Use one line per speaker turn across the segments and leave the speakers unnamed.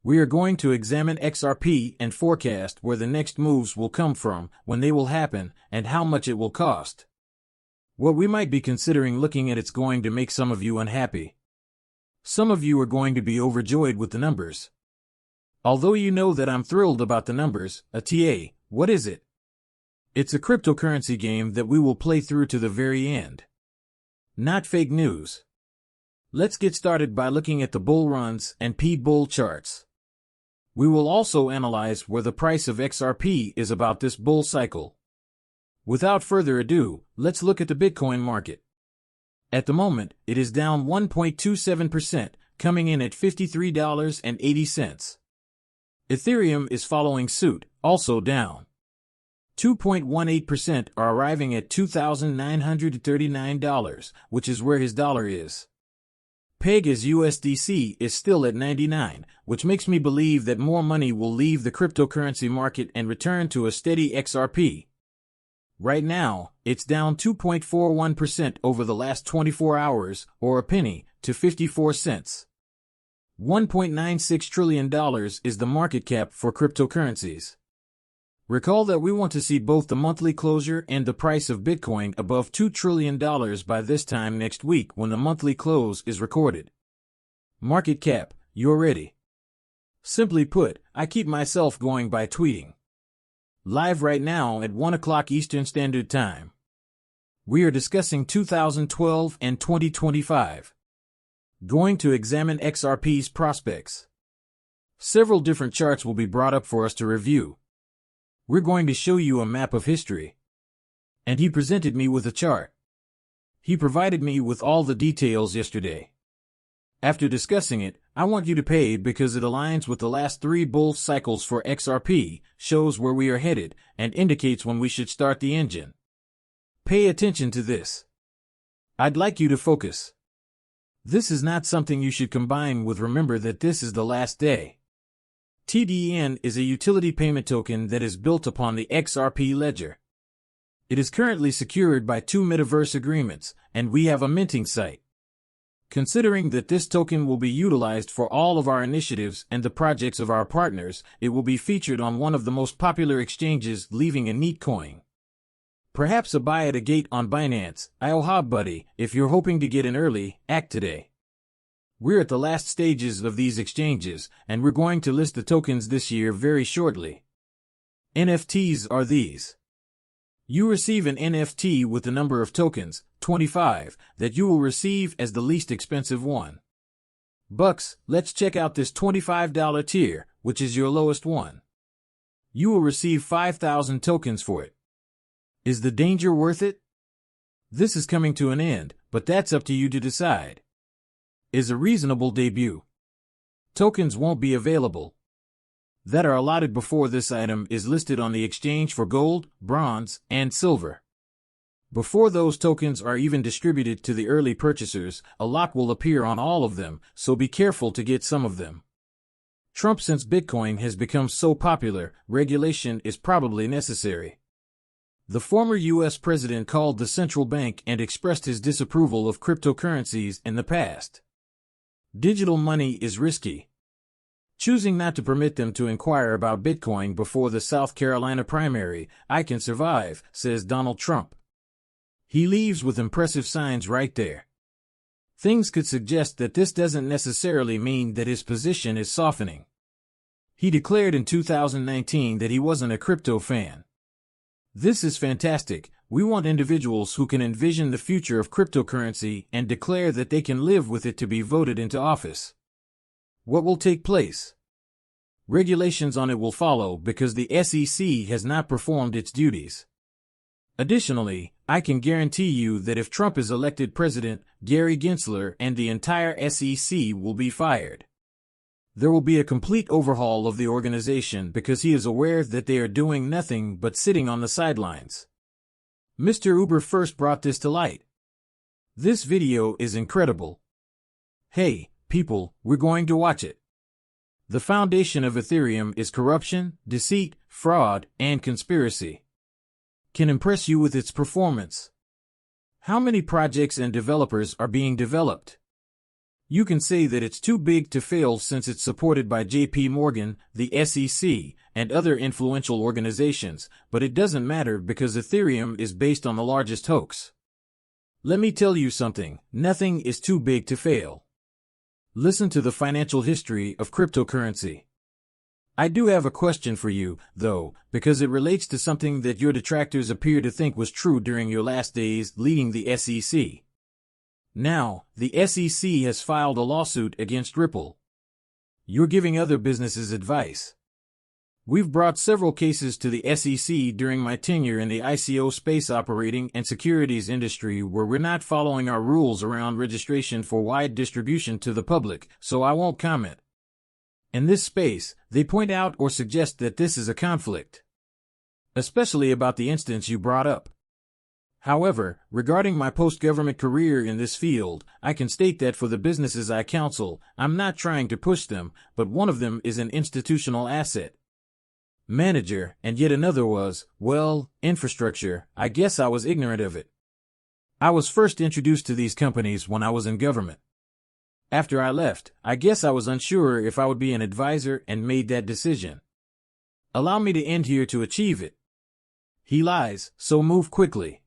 We are going to examine XRP and forecast where the next moves will come from, when they will happen, and how much it will cost. What we might be considering looking at it's going to make some of you unhappy. Some of you are going to be overjoyed with the numbers. Although you know that I'm thrilled about the numbers, TA, what is it? It's a cryptocurrency game that we will play through to the very end. Not fake news. Let's get started by looking at the bull runs and P-bull charts. We will also analyze where the price of XRP is about this bull cycle. Without further ado, let's look at the Bitcoin market. At the moment, it is down 1.27%, coming in at $53.80. Ethereum is following suit, also down. 2.18% are arriving at $2,939, which is where his dollar is. Pega's USDC is still at 99, which makes me believe that more money will leave the cryptocurrency market and return to a steady XRP. Right now, it's down 2.41% over the last 24 hours, or a penny, to 54 cents. $1.96 trillion is the market cap for cryptocurrencies. Recall that we want to see both the monthly closure and the price of Bitcoin above $2 trillion by this time next week when the monthly close is recorded. Market cap, you're ready. Simply put, I keep myself going by tweeting. Live right now at 1 o'clock Eastern Standard Time. We are discussing 2012 and 2025. Going to examine XRP's prospects. Several different charts will be brought up for us to review. We're going to show you a map of history. And he presented me with a chart. He provided me with all the details yesterday. After discussing it, I want you to pay because it aligns with the last 3 bull cycles for XRP, shows where we are headed, and indicates when we should start the engine. Pay attention to this. I'd like you to focus. This is not something you should combine with remember that this is the last day. TDN is a utility payment token that is built upon the XRP ledger. It is currently secured by 2 metaverse agreements, and we have a minting site. Considering that this token will be utilized for all of our initiatives and the projects of our partners, it will be featured on one of the most popular exchanges, leaving a neat coin. Perhaps a buy at a gate on Binance, IOHA buddy, if you're hoping to get in early, act today. We're at the last stages of these exchanges, and we're going to list the tokens this year very shortly. NFTs are these. You receive an NFT with the number of tokens, 25, that you will receive as the least expensive one. Bucks, let's check out this $25 tier, which is your lowest one. You will receive 5,000 tokens for it. Is the danger worth it? This is coming to an end, but that's up to you to decide. Is a reasonable debut. Tokens won't be available. That are allotted before this item is listed on the exchange for gold, bronze, and silver. Before those tokens are even distributed to the early purchasers, a lock will appear on all of them, so be careful to get some of them. Since Bitcoin has become so popular, regulation is probably necessary. The former U.S. president called the central bank and expressed his disapproval of cryptocurrencies in the past. Digital money is risky. Choosing not to permit them to inquire about Bitcoin before the South Carolina primary, I can survive, says Donald Trump. He leaves with impressive signs right there. Things could suggest that this doesn't necessarily mean that his position is softening. He declared in 2019 that he wasn't a crypto fan. This is fantastic. We want individuals who can envision the future of cryptocurrency and declare that they can live with it to be voted into office. What will take place? Regulations on it will follow because the SEC has not performed its duties. Additionally, I can guarantee you that if Trump is elected president, Gary Gensler and the entire SEC will be fired. There will be a complete overhaul of the organization because he is aware that they are doing nothing but sitting on the sidelines. Mr. Uber first brought this to light. This video is incredible. Hey, people, we're going to watch it. The foundation of Ethereum is corruption, deceit, fraud, and conspiracy. Can impress you with its performance. How many projects and developers are being developed? You can say that it's too big to fail since it's supported by JP Morgan, the SEC, and other influential organizations, but it doesn't matter because Ethereum is based on the largest hoax. Let me tell you something, nothing is too big to fail. Listen to the financial history of cryptocurrency. I do have a question for you, though, because it relates to something that your detractors appear to think was true during your last days leading the SEC. Now, the SEC has filed a lawsuit against Ripple. You're giving other businesses advice. We've brought several cases to the SEC during my tenure in the ICO space operating and securities industry where we're not following our rules around registration for wide distribution to the public, so I won't comment. In this space, they point out or suggest that this is a conflict. Especially about the instance you brought up. However, regarding my post-government career in this field, I can state that for the businesses I counsel, I'm not trying to push them, but one of them is an institutional asset manager, and yet another was, well, infrastructure. I guess I was ignorant of it. I was first introduced to these companies when I was in government. After I left, I guess I was unsure if I would be an advisor and made that decision. Allow me to end here to achieve it. He lies, so move quickly.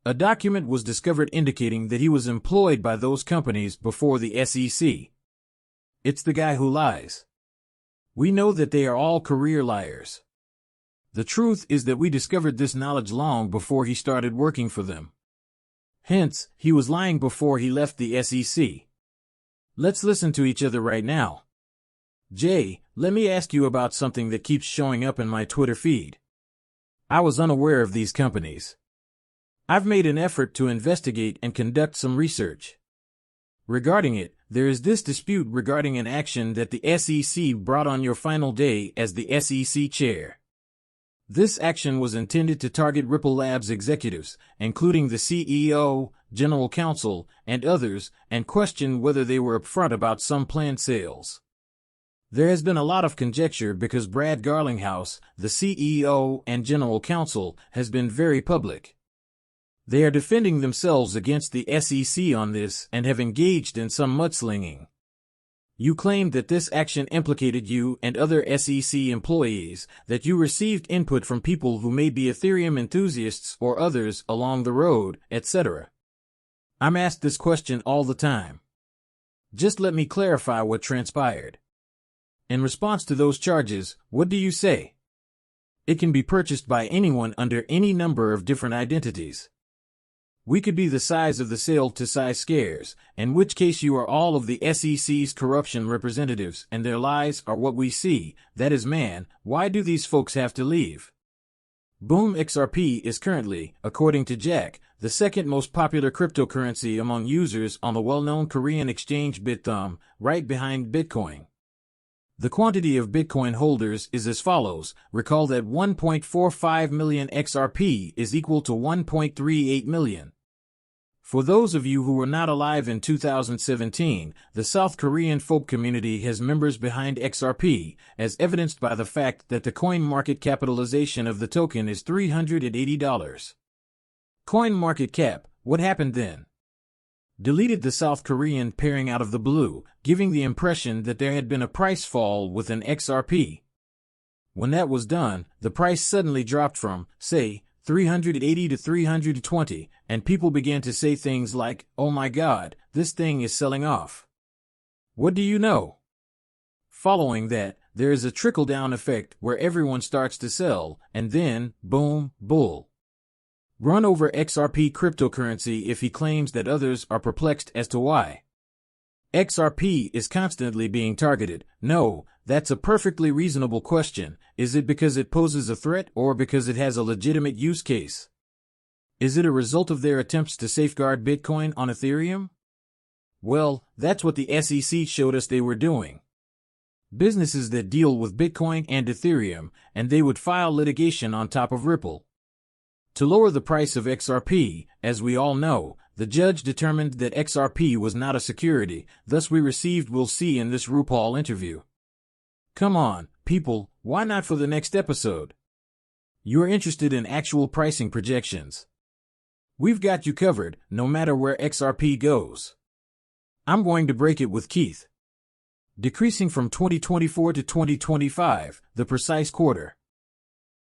A document was discovered indicating that he was employed by those companies before the SEC. It's the guy who lies. We know that they are all career liars. The truth is that we discovered this knowledge long before he started working for them. Hence, he was lying before he left the SEC. Let's listen to each other right now. Jay, let me ask you about something that keeps showing up in my Twitter feed. I was unaware of these companies. I've made an effort to investigate and conduct some research. Regarding it, there is this dispute regarding an action that the SEC brought on your final day as the SEC chair. This action was intended to target Ripple Labs executives, including the CEO, general counsel, and others, and question whether they were upfront about some planned sales. There has been a lot of conjecture because Brad Garlinghouse, the CEO and general counsel, has been very public. They are defending themselves against the SEC on this and have engaged in some mudslinging. You claimed that this action implicated you and other SEC employees, that you received input from people who may be Ethereum enthusiasts or others along the road, etc. I'm asked this question all the time. Just let me clarify what transpired. In response to those charges, what do you say? It can be purchased by anyone under any number of different identities. We could be the size of the sale to size scares, in which case you are all of the SEC's corruption representatives and their lies are what we see. That is, man, why do these folks have to leave? Boom XRP is currently, according to Jack, the second most popular cryptocurrency among users on the well-known Korean exchange Bithumb, right behind Bitcoin. The quantity of Bitcoin holders is as follows. Recall that 1.45 million XRP is equal to 1.38 million. For those of you who were not alive in 2017, the South Korean folk community has members behind XRP, as evidenced by the fact that the coin market capitalization of the token is $380. Coin market cap, what happened then? Deleted the South Korean pairing out of the blue, giving the impression that there had been a price fall with an XRP. When that was done, the price suddenly dropped from, say, 380 to 320, and people began to say things like, oh my god, this thing is selling off. What do you know? Following that, there is a trickle-down effect where everyone starts to sell, and then, boom, bull. Run over XRP cryptocurrency if he claims that others are perplexed as to why. XRP is constantly being targeted. No, that's a perfectly reasonable question. Is it because it poses a threat or because it has a legitimate use case? Is it a result of their attempts to safeguard Bitcoin on Ethereum? Well, that's what the SEC showed us they were doing. Businesses that deal with Bitcoin and Ethereum, and they would file litigation on top of Ripple. To lower the price of XRP, as we all know, the judge determined that XRP was not a security, thus we received "we'll see" in this RuPaul interview. Come on, people, why not for the next episode? You're interested in actual pricing projections. We've got you covered, no matter where XRP goes. I'm going to break it with Keith. Decreasing from 2024 to 2025, the precise quarter.